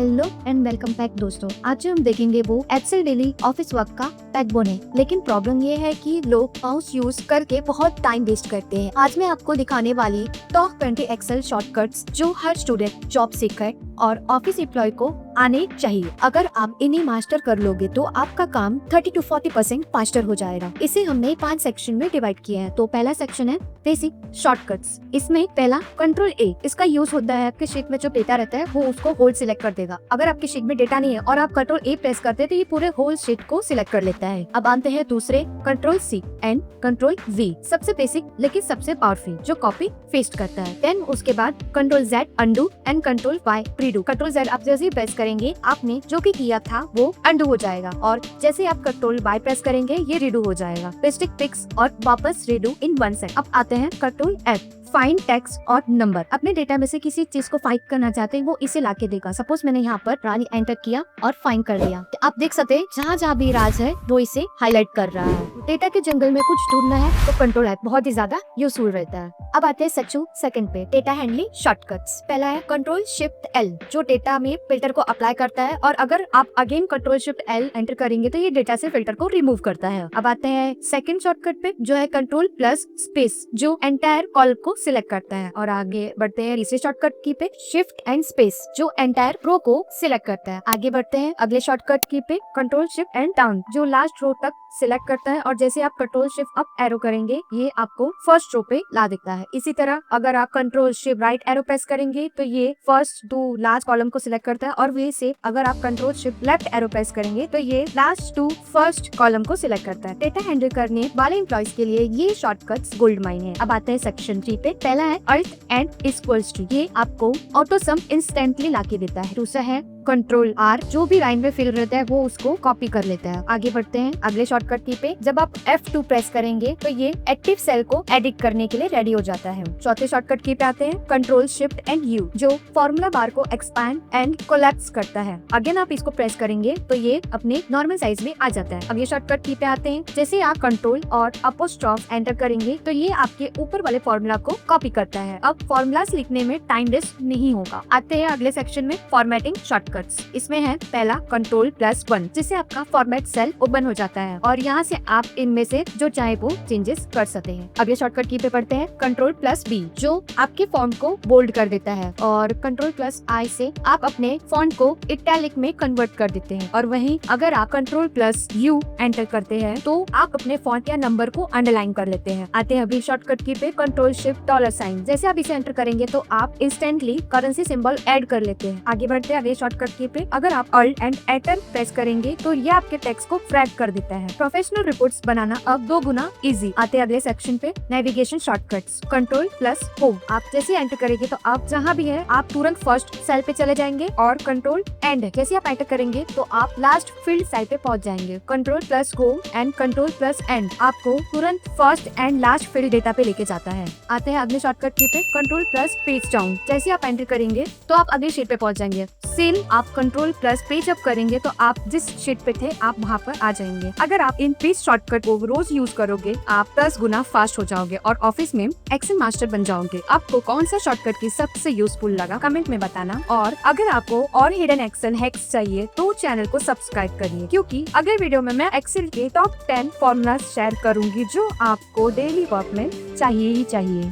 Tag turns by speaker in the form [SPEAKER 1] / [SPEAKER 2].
[SPEAKER 1] Hello and welcome back दोस्तों। आज जो हम देखेंगे वो एक्सेल डेली ऑफिस वर्क का बैकबोन है। लेकिन प्रॉब्लम ये है कि लोग माउस यूज करके बहुत टाइम वेस्ट करते हैं। आज मैं आपको दिखाने वाली टॉप 20 एक्सेल शॉर्टकट्स जो हर स्टूडेंट, जॉब सीकर और ऑफिस एम्प्लॉय को आने चाहिए। अगर आप इन्हें मास्टर कर लोगे तो आपका काम 30 to 40% मास्टर हो जाएगा। इसे हमने 5 सेक्शन में डिवाइड किया है। तो पहला सेक्शन है बेसिक शॉर्टकट्स। इसमें पहला कंट्रोल ए, इसका यूज होता है आपके शीट में जो डेटा रहता है वो उसको होल सिलेक्ट कर देगा। अगर आपकी शीट में डेटा नहीं है और आप कंट्रोल ए प्रेस करते हैं तो ये पूरे होल शीट को सिलेक्ट कर लेता है। अब आते हैं दूसरे, control C and control V. सबसे बेसिक लेकिन सबसे पावरफुल, जो कॉपी पेस्ट करता है। देन उसके बाद control Z undo and control Y redo. Control Z आप जैसे ही प्रेस करेंगे आपने जो भी किया था वो अंडू हो जाएगा, और जैसे आप कंट्रोल वाई प्रेस करेंगे ये रीडू हो जाएगा। पेस्टिक फिक्स और वापस रीडू इन 1 सेकंड। अब आते हैं कंट्रोल एफ, फाइंड टेक्स्ट और नंबर। अपने डेटा में से किसी चीज को फाइंड करना चाहते हैं वो इसे लाके देगा। सपोज मैंने यहाँ पर रानी एंटर किया और फाइंड कर लिया। तो आप देख सकते हैं जहाँ जहाँ भी राज है वो इसे हाईलाइट कर रहा है। डेटा के जंगल में कुछ ढूंढना है तो कंट्रोल एफ बहुत ही ज्यादा यूजफुल रहता है। अब आते हैं सेक्शन सेकंड पे, डेटा हैंडलिंग शॉर्टकट्स। पहला है कंट्रोल शिफ्ट एल, जो डेटा में फिल्टर को अप्लाई करता है, और अगर आप again control shift L enter करेंगे तो ये डेटा से फिल्टर को रिमूव करता है। अब आते हैं सेकंड शॉर्टकट पे, जो है कंट्रोल प्लस स्पेस, जो एंटायर कॉलम को सिलेक्ट करता है। और आगे बढ़ते हैं तीसरे शॉर्टकट की पे, शिफ्ट एंड स्पेस, जो एंटायर रो को सिलेक्ट करता है। आगे बढ़ते हैं अगले शॉर्टकट की पे, कंट्रोल शिफ्ट एंड डाउन, जो लास्ट रो तक सिलेक्ट करता है, और जैसे आप कंट्रोल शिफ्ट अप एरो करेंगे ये आपको फर्स्ट रो पे ला देता है। इसी तरह अगर आप control shift right arrow press करेंगे तो ये फर्स्ट 2 लास्ट कॉलम को सिलेक्ट करता है, और वे से अगर आप control shift left arrow press करेंगे तो ये लास्ट 2 फर्स्ट कॉलम को सिलेक्ट करता है। डेटा हैंडल करने वाले एम्प्लॉइज के लिए ये शॉर्टकट्स गोल्ड माइन है। अब आते हैं सेक्शन 3 पे। पहला है अल्ट एंड इक्वल्स टू, ये आपको ऑटो सम इंस्टेंटली लाके देता है। दूसरा है कंट्रोल आर, जो भी लाइन में फिल रहता है वो उसको कॉपी कर लेता है। आगे बढ़ते हैं अगले शॉर्टकट की पे, जब आप F2 प्रेस करेंगे तो ये एक्टिव सेल को एडिट करने के लिए रेडी हो जाता है। चौथे शॉर्टकट की पे आते हैं कंट्रोल शिफ्ट एंड यू, जो फॉर्मूला बार को एक्सपैंड एंड कोलैप्स करता है। अगेन आप इसको प्रेस करेंगे तो ये अपने नॉर्मल साइज में आ जाता है। अगले शॉर्टकट की पे आते हैं, जैसे आप कंट्रोल और अपोस्ट्रोफ एंटर करेंगे तो ये आपके ऊपर वाले फॉर्मूला को कॉपी करता है। अब फॉर्मूलास लिखने में टाइम वेस्ट नहीं होगा। आते हैं अगले सेक्शन में, फॉर्मेटिंग शॉर्टकट्स। इसमें है पहला कंट्रोल प्लस 1, जिससे आपका फॉर्मेट सेल ओपन हो जाता है, और यहाँ से आप इनमें से जो चाहे वो चेंजेस कर सकते हैं। अगले शॉर्टकट की पे पढ़ते हैं कंट्रोल प्लस बी, जो आपके फॉन्ट को बोल्ड कर देता है, और कंट्रोल प्लस आई से आप अपने फॉन्ट को इटैलिक में कन्वर्ट कर देते हैं। और वहीं अगर आप कंट्रोल प्लस यू एंटर करते हैं तो आप अपने फॉन्ट या नंबर को अंडरलाइन कर लेते हैं। आते हैं अगली शॉर्टकट की पे, कंट्रोल शिफ्ट डॉलर साइन, जैसे आप इसे एंटर करेंगे तो आप इंस्टेंटली करेंसी सिंबल ऐड कर लेते हैं। आगे बढ़ते हैं अगले शॉर्टकट की पे, अगर आप अल्ट एंड एंटर प्रेस करेंगे तो ये आपके टेक्स्ट को फ्रैग कर देता है। प्रोफेशनल रिपोर्ट्स बनाना अब 2 गुना इजी। आते हैं अगले सेक्शन पे, navigation shortcuts. Control plus home, आप जैसे एंटर करेंगे तो आप जहाँ भी है आप तुरंत फर्स्ट सेल पे चले जाएंगे, और कंट्रोल एंड जैसे आप एंटर करेंगे तो आप लास्ट फील्ड सेल पे पहुंच जाएंगे। Control plus home and control plus and आपको तुरंत first and last field data पे लेके जाता है। आते हैं अगले शॉर्टकट की पे, कंट्रोल प्लस पेज डाउन, जैसे आप एंटर करेंगे तो आप अगली शीट पे पहुंच जाएंगे। सेम आप कंट्रोल प्लस पेज अप करेंगे तो आप जिस शीट पे थे आप वहाँ पर आ जाएंगे। अगर आप इन पेज शॉर्टकट को रोज यूज करोगे आप 10 गुना फास्ट हो जाओगे और ऑफिस में एक्सेल मास्टर बन जाओगे। आपको कौन सा शॉर्टकट की सबसे यूजफुल लगा कमेंट में बताना, और अगर आपको और हिडन एक्सेल हैक्स चाहिए तो चैनल को सब्सक्राइब करिए, क्योंकि अगले वीडियो में मैं एक्सेल के टॉप 10 फॉर्मूला शेयर करूंगी जो आपको डेली वर्क में चाहिए ही चाहिए।